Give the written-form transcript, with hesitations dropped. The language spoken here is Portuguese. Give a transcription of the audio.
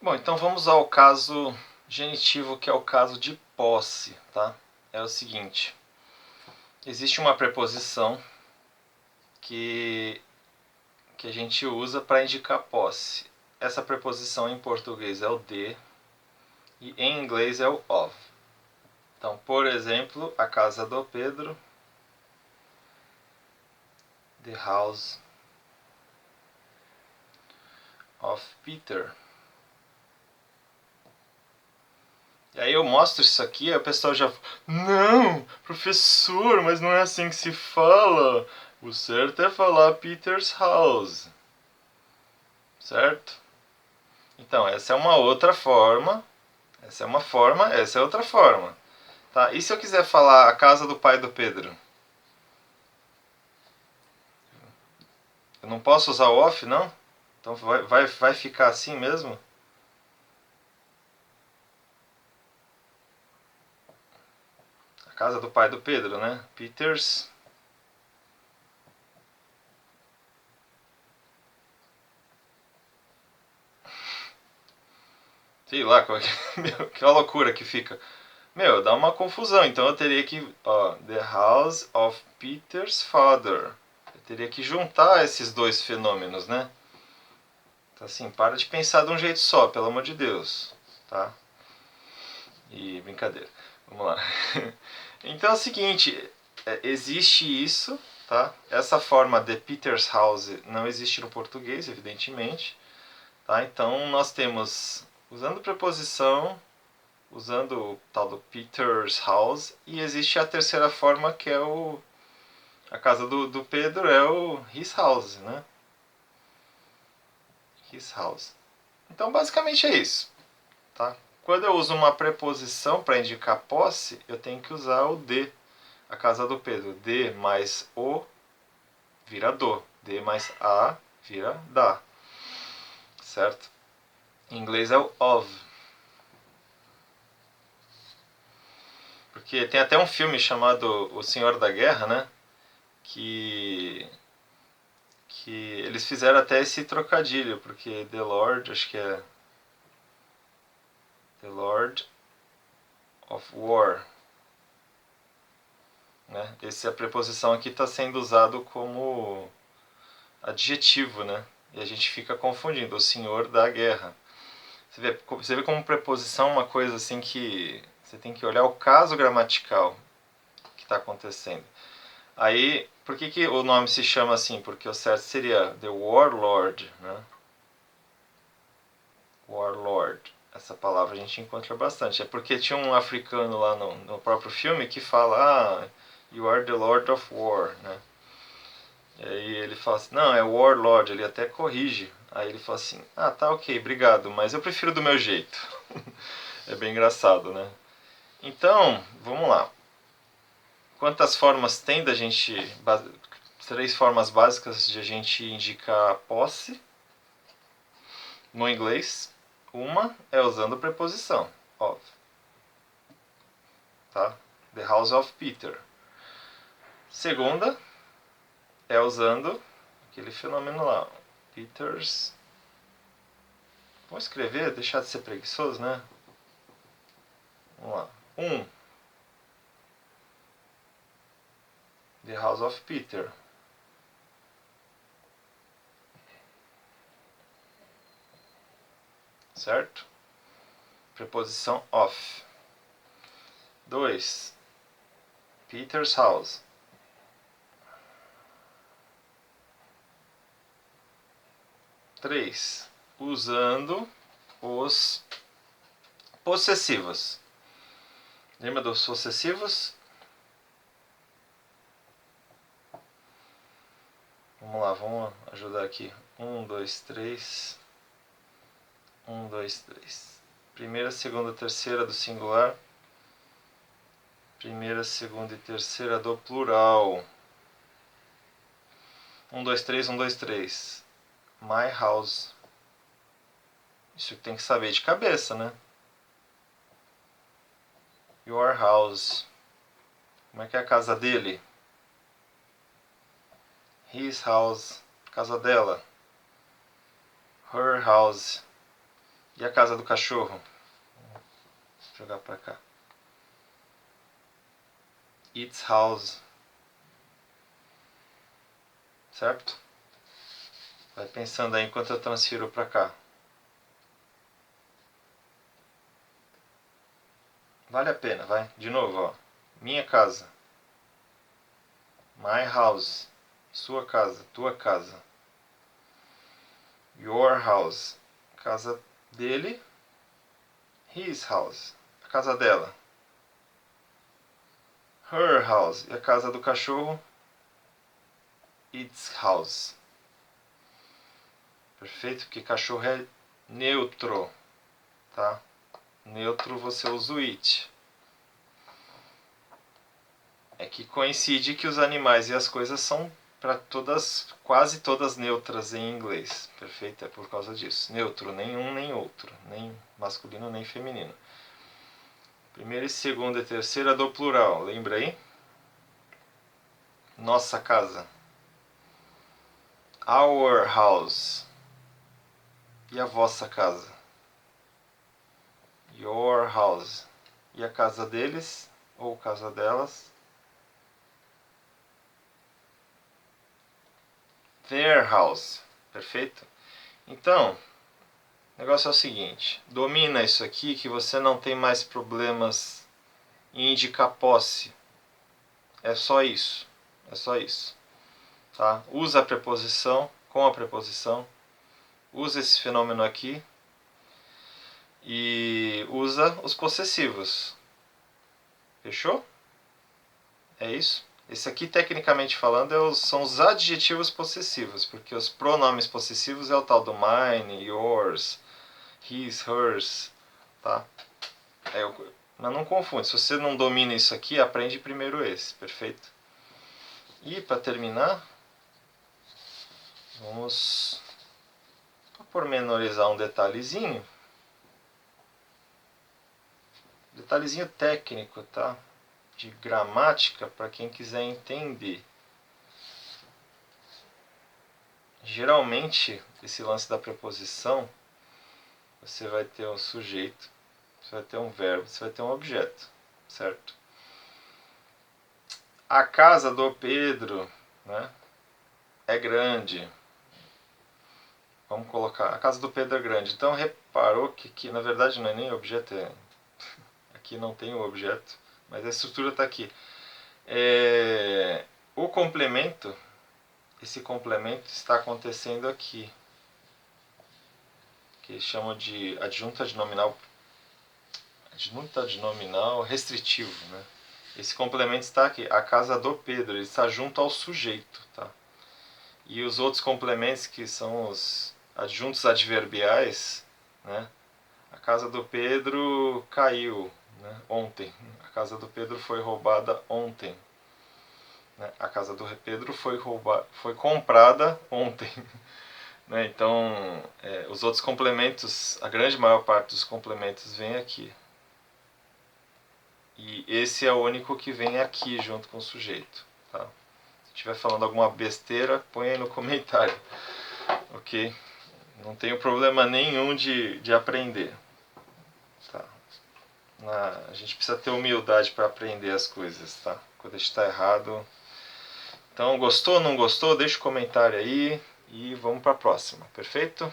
Bom, então vamos ao caso genitivo, que é o caso de posse, tá? É o seguinte: existe uma preposição que, que a gente usa para indicar posse. Essa preposição em português é o de e em inglês é o of. Então, por exemplo, a casa do Pedro, the house of Peter. E aí eu mostro isso aqui, aí o pessoal já... Não, professor, mas não é assim que se fala. O certo é falar Peter's house. Certo? Então, essa é uma outra forma. Essa é uma forma, essa é outra forma. Tá? E se eu quiser falar a casa do pai do Pedro? Eu não posso usar o off, não? Então vai ficar assim mesmo? A casa do pai do Pedro, né? Peter's. Sei lá, meu, que loucura que fica. Meu, dá uma confusão. Então eu teria que. Ó, the house of Peter's father. Eu teria que juntar esses dois fenômenos, né? Então assim, para de pensar de um jeito só, pelo amor de Deus. Tá? E brincadeira. Vamos lá. Então é o seguinte, existe isso, tá? Essa forma de Peter's house não existe no português, evidentemente. Tá? Então nós temos, usando preposição, usando o tal do Peter's house, e existe a terceira forma que é a casa do Pedro é o his house, né? His house. Então basicamente é isso, tá? Quando eu uso uma preposição para indicar posse, eu tenho que usar o de. A casa do Pedro, de mais o vira do, de mais a vira da, certo? Em inglês é o of. Porque tem até um filme chamado O Senhor da Guerra, né? Que eles fizeram até esse trocadilho, porque The Lord, acho que é The Lord of War, né? Essa preposição aqui está sendo usado como adjetivo, né? E a gente fica confundindo, o Senhor da Guerra. Você vê como preposição uma coisa assim que você tem que olhar o caso gramatical que está acontecendo. Aí, por que o nome se chama assim? Porque o certo seria The Warlord, né? Warlord. Essa palavra a gente encontra bastante. É porque tinha um africano lá no próprio filme que fala, you are the Lord of War, né? E aí ele fala assim, não, é Warlord, ele até corrige. Aí ele fala assim, tá ok, obrigado, mas eu prefiro do meu jeito. É bem engraçado, né? Então, vamos lá. Quantas formas tem da gente... Três formas básicas de a gente indicar a posse no inglês. Uma é usando preposição, of. Tá? The house of Peter. Segunda é usando aquele fenômeno lá. Peter's... Vou escrever, deixar de ser preguiçoso, né? Vamos lá. The house of Peter. Certo? Preposição of. 2. Peter's house. 3. Usando os possessivos. Lembra dos possessivos? Vamos lá, vamos ajudar aqui. 1, 2, 3. 1, 2, 3. Primeira, segunda, terceira do singular. Primeira, segunda e terceira do plural. 1, 2, 3, 1, 2, 3. My house. Isso tem que saber de cabeça, né? Your house. Como é que é a casa dele? His house. Casa dela. Her house. E a casa do cachorro? Vou jogar pra cá. Its house. Certo? Vai pensando aí enquanto eu transfiro pra cá. Vale a pena, vai. De novo, ó. Minha casa. My house. Sua casa, tua casa. Your house. Casa dele. His house. A casa dela. Her house. E a casa do cachorro? Its house. Perfeito? Porque cachorro é neutro. Tá? Neutro você usa o it. É que coincide que os animais e as coisas são para todas, quase todas neutras em inglês. Perfeito? É por causa disso. Neutro, nenhum nem outro. Nem masculino nem feminino. Primeira e segunda e terceira do plural. Lembra aí? Nossa casa. Our house. E a vossa casa? Your house. E a casa deles? Ou casa delas? Their house. Perfeito? Então, o negócio é o seguinte. Domina isso aqui que você não tem mais problemas em indicar posse. É só isso. É só isso. Tá? Usa a preposição com a preposição. Usa esse fenômeno aqui. E usa os possessivos. Fechou? É isso? Esse aqui, tecnicamente falando, são os adjetivos possessivos, porque os pronomes possessivos é o tal do mine, yours, his, hers, tá? Mas não confunde, se você não domina isso aqui, aprende primeiro esse, perfeito? E para terminar, vamos pormenorizar um detalhezinho. Detalhezinho técnico, tá? De gramática, para quem quiser entender. Geralmente, esse lance da preposição, você vai ter um sujeito, você vai ter um verbo, você vai ter um objeto, certo? A casa do Pedro, né, é grande. Vamos colocar, a casa do Pedro é grande. Então reparou que aqui, na verdade, não é nem objeto, aqui não tem o objeto, mas a estrutura está aqui. O complemento, esse complemento está acontecendo aqui, que chamam de adjunta adnominal restritivo, né? Esse complemento está aqui, a casa do Pedro, ele está junto ao sujeito, tá? E os outros complementos, que são os adjuntos adverbiais, né? A casa do Pedro caiu, né? Ontem. A casa do Pedro foi roubada ontem. Né? A casa do Pedro foi comprada ontem. Né? Então, os outros complementos, a grande maior parte dos complementos vem aqui. E esse é o único que vem aqui junto com o sujeito. Tá? Se estiver falando alguma besteira, põe aí no comentário. Ok? Não tenho problema nenhum de aprender. Tá? A gente precisa ter humildade para aprender as coisas. Tá? Quando a gente está errado. Então, gostou, não gostou? Deixa um comentário aí e vamos para a próxima. Perfeito?